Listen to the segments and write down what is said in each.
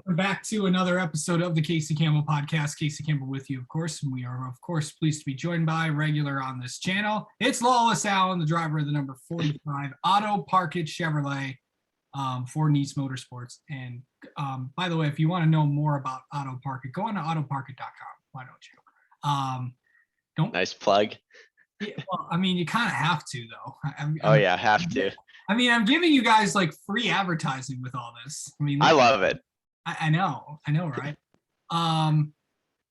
Welcome back to another episode of the Casey Campbell podcast. Casey Campbell with you, of course, and we are, of course, pleased to be joined by regular on this channel. It's Lawless Alan, the driver of the number 45 Auto Park It Chevrolet for Nice Motorsports. And by the way, if you want to know more about Auto Park It, go on to autoparkit.com. Why don't you? Don't. Nice plug. Yeah, well, I mean, you kind of have to, though. Have to. I mean, I'm giving you guys like free advertising with all this. I mean, I love it. I know, right?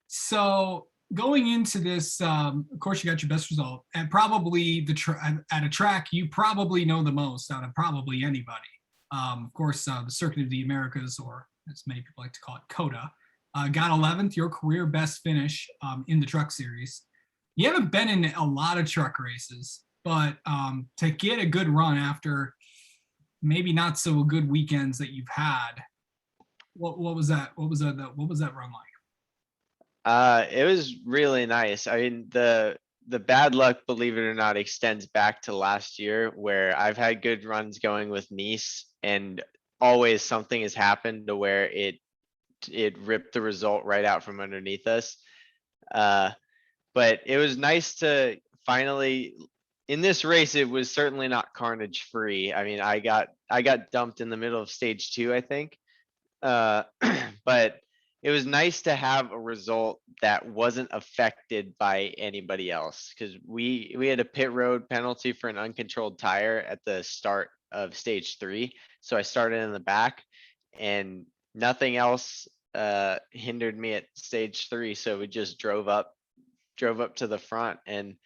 So going into this, of course, you got your best result, and probably at a track you probably know the most out of probably anybody. Of course, the Circuit of the Americas, or as many people like to call it, COTA, got 11th, your career best finish in the Truck Series. You haven't been in a lot of truck races, but to get a good run after maybe not so good weekends that you've had. What was that? What was that run like? It was really nice. I mean, the bad luck, believe it or not, extends back to last year, where I've had good runs going with Nice, and always something has happened to where it ripped the result right out from underneath us. But it was nice to finally, in this race, it was certainly not carnage free. I mean, I got dumped in the middle of stage 2, I think. But it was nice to have a result that wasn't affected by anybody else, because we had a pit road penalty for an uncontrolled tire at the start of stage 3. So I started in the back, and nothing else hindered me at stage 3. So we just drove up to the front, and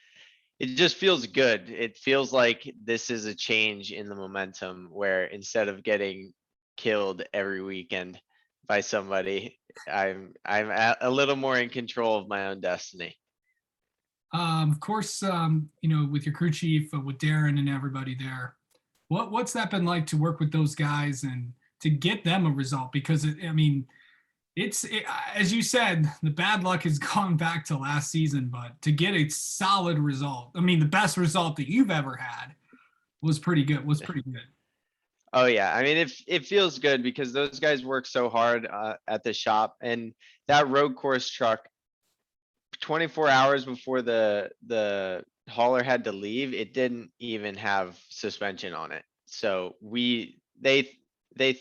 it just feels good. It feels like this is a change in the momentum, where instead of getting killed every weekend by somebody, I'm a little more in control of my own destiny. Of course, with your crew chief, with Darren and everybody there, what's that been like to work with those guys and to get them a result? Because it's as you said, the bad luck has gone back to last season, but to get a solid result, I mean, the best result that you've ever had was pretty good. Oh yeah, I mean, it feels good because those guys work so hard at the shop, and that road course truck, 24 hours before the hauler had to leave, it didn't even have suspension on it. So they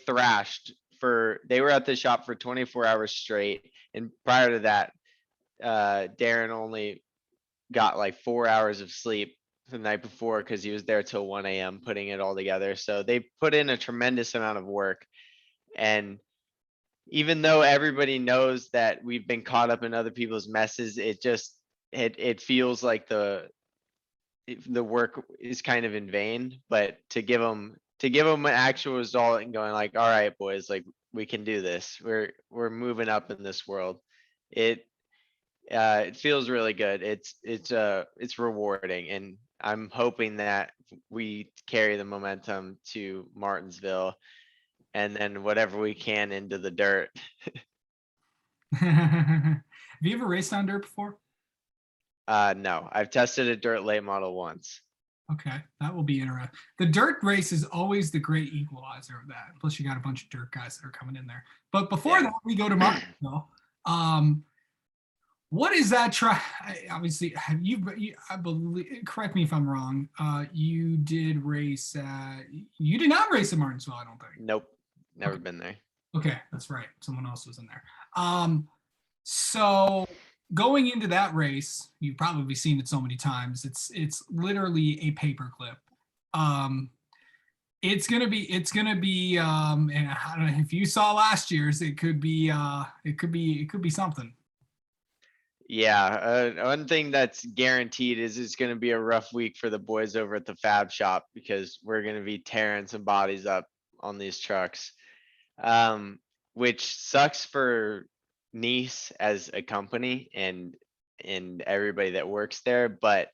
thrashed they were at the shop for 24 hours straight, and prior to that, Darren only got like 4 hours of sleep the night before, because he was there till 1 a.m. putting it all together. So they put in a tremendous amount of work. And even though everybody knows that we've been caught up in other people's messes, it feels like the work is kind of in vain. But to give them an actual result and going like, all right, boys, like, we can do this. We're moving up in this world. It feels really good. It's rewarding, and I'm hoping that we carry the momentum to Martinsville, and then whatever we can into the dirt. Have you ever raced on dirt before? No, I've tested a dirt late model once. Okay, that will be interesting. The dirt race is always the great equalizer of that. Plus, you got a bunch of dirt guys that are coming in there. But before that, we go to Martinsville. What is that track? Obviously, I believe, correct me if I'm wrong, you did race you did not race at Martinsville, I don't think. Nope, never been there. Okay, that's right. Someone else was in there. So going into that race, you've probably seen it so many times. It's literally a paperclip. It's gonna be, and I don't know if you saw last year's. It could be something. Yeah, one thing that's guaranteed is it's going to be a rough week for the boys over at the Fab Shop, because we're going to be tearing some bodies up on these trucks, which sucks for Nice as a company and everybody that works there. But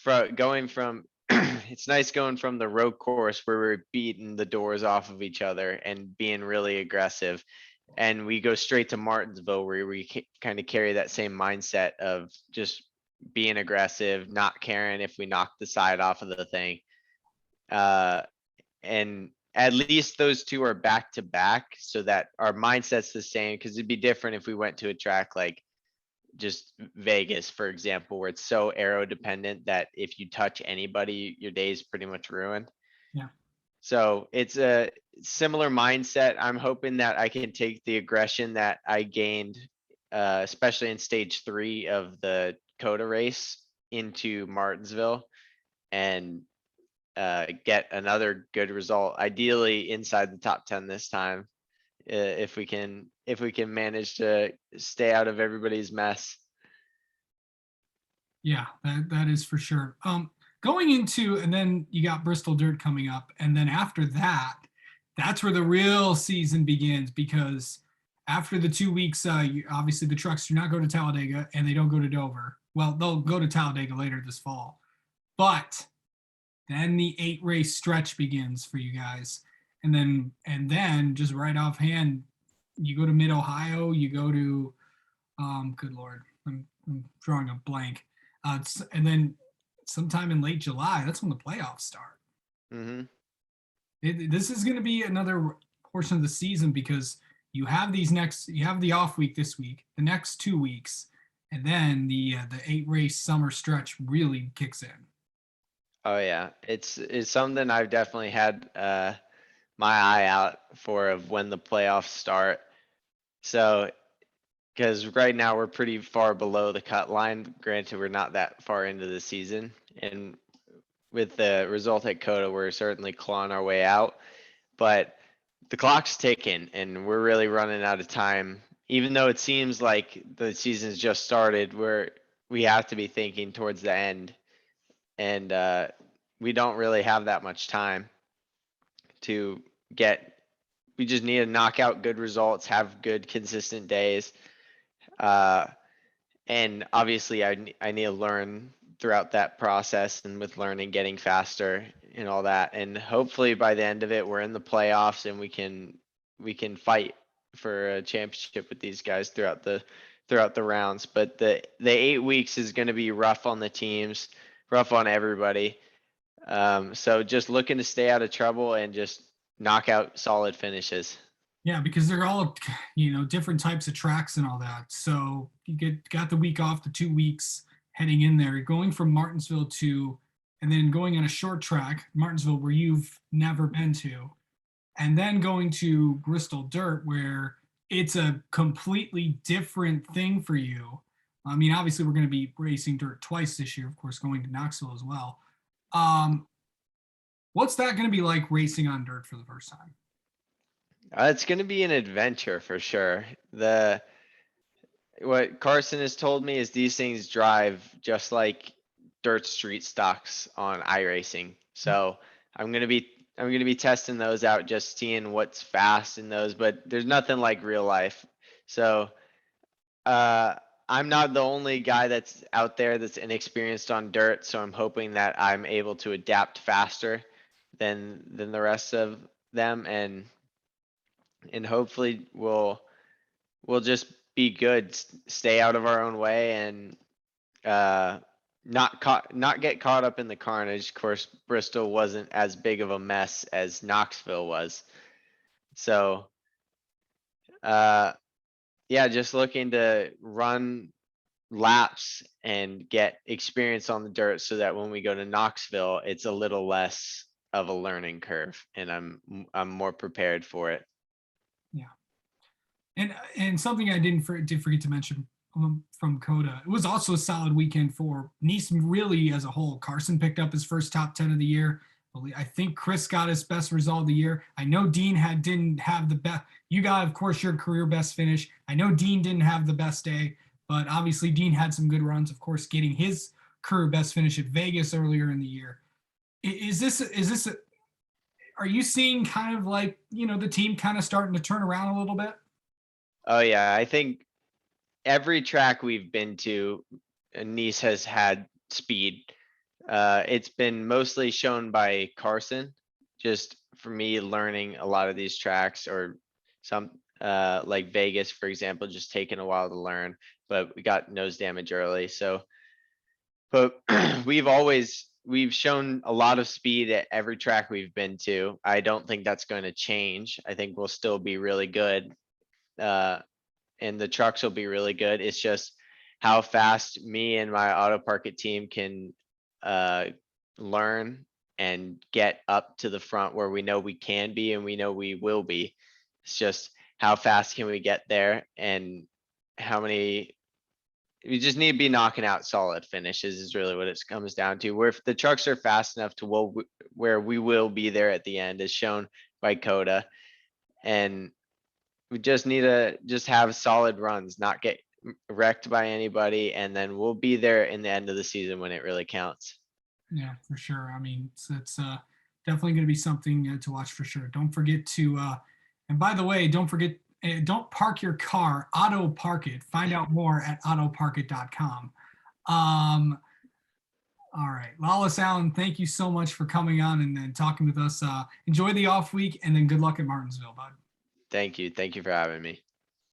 it's nice going from the road course, where we're beating the doors off of each other and being really aggressive, and we go straight to Martinsville, where we kind of carry that same mindset of just being aggressive, not caring if we knock the side off of the thing. And at least those two are back to back so that our mindset's the same. Cause it'd be different if we went to a track like just Vegas, for example, where it's so aero dependent that if you touch anybody, your day is pretty much ruined. Yeah. So it's a similar mindset. I'm hoping that I can take the aggression that I gained, especially in stage 3 of the COTA race into Martinsville and get another good result, ideally inside the top 10 this time. If we can manage to stay out of everybody's mess. Yeah, that is for sure. Going into, and then you got Bristol Dirt coming up, and then after that, that's where the real season begins, because after the 2 weeks, obviously the trucks do not go to Talladega and they don't go to Dover. Well, they'll go to Talladega later this fall, but then the 8 race stretch begins for you guys, and then just right offhand, you go to Mid Ohio, you go to, good lord, I'm drawing a blank. And then sometime in late July, that's when the playoffs start. Hmm. This is going to be another portion of the season, because you have the off week this week, the next 2 weeks, and then the 8 race summer stretch really kicks in. Oh yeah, it's something I've definitely had my eye out for of when the playoffs start. So, because right now we're pretty far below the cut line. Granted, we're not that far into the season, and with the result at COTA, we're certainly clawing our way out. But the clock's ticking, and we're really running out of time. Even though it seems like the season's just started, we have to be thinking towards the end, and we don't really have that much time to get. We just need to knock out good results, have good consistent days, uh, and obviously I need to learn throughout that process, and with learning, getting faster and all that. And hopefully by the end of it, we're in the playoffs and we can fight for a championship with these guys throughout the rounds. But the 8 weeks is going to be rough on the teams, rough on everybody. So just looking to stay out of trouble and just knock out solid finishes. Yeah, because they're all, different types of tracks and all that. So you got the week off, the 2 weeks heading in there, going from Martinsville to, and then going on a short track, Martinsville, where you've never been to, and then going to Bristol Dirt, where it's a completely different thing for you. I mean, obviously, we're going to be racing dirt twice this year, of course, going to Knoxville as well. Um, what's that going to be like, racing on dirt for the first time? It's going to be an adventure for sure. What Carson has told me is these things drive just like dirt street stocks on iRacing. So I'm gonna be testing those out, just seeing what's fast in those, but there's nothing like real life. So uh I'm not the only guy that's out there that's inexperienced on dirt, so I'm hoping that I'm able to adapt faster than the rest of them, and hopefully we'll just be good, stay out of our own way, and not get caught up in the carnage. Of course, Bristol wasn't as big of a mess as Knoxville was. So uh yeah, just looking to run laps and get experience on the dirt so that when we go to Knoxville, it's a little less of a learning curve, and I'm more prepared for it. Yeah. And something I did forget to mention, from COTA, it was also a solid weekend for Nice, really, as a whole. Carson picked up his first top 10 of the year. I think Chris got his best result of the year. I know Dean didn't have the best. You got, of course, your career best finish. I know Dean didn't have the best day, but obviously Dean had some good runs. Of course, getting his career best finish at Vegas earlier in the year. Are you seeing kind of like, the team kind of starting to turn around a little bit? Oh yeah, I think every track we've been to, Nice has had speed. It's been mostly shown by Carson, just for me learning a lot of these tracks, or some like Vegas, for example, just taking a while to learn, but we got nose damage early. So, but we've always we've shown a lot of speed at every track we've been to. I don't think that's going to change. I think we'll still be really good. And the trucks will be really good. It's just how fast me and my auto park it team can learn and get up to the front where we know we can be and we know we will be. It's just how fast can we get there and how many, we just need to be knocking out solid finishes is really what it comes down to. Where if the trucks are fast enough to where we will be there at the end as shown by COTA. And we just need to just have solid runs, not get wrecked by anybody, and then we'll be there in the end of the season when it really counts. Yeah, for sure. I mean, it's definitely going to be something to watch for sure. Don't forget to, and by the way, don't forget, don't park your car, auto park it. Find out more at autoparkit.com. All right. Lawless Alan, thank you so much for coming on and talking with us. Enjoy the off week and then good luck at Martinsville, bud. Thank you. Thank you for having me.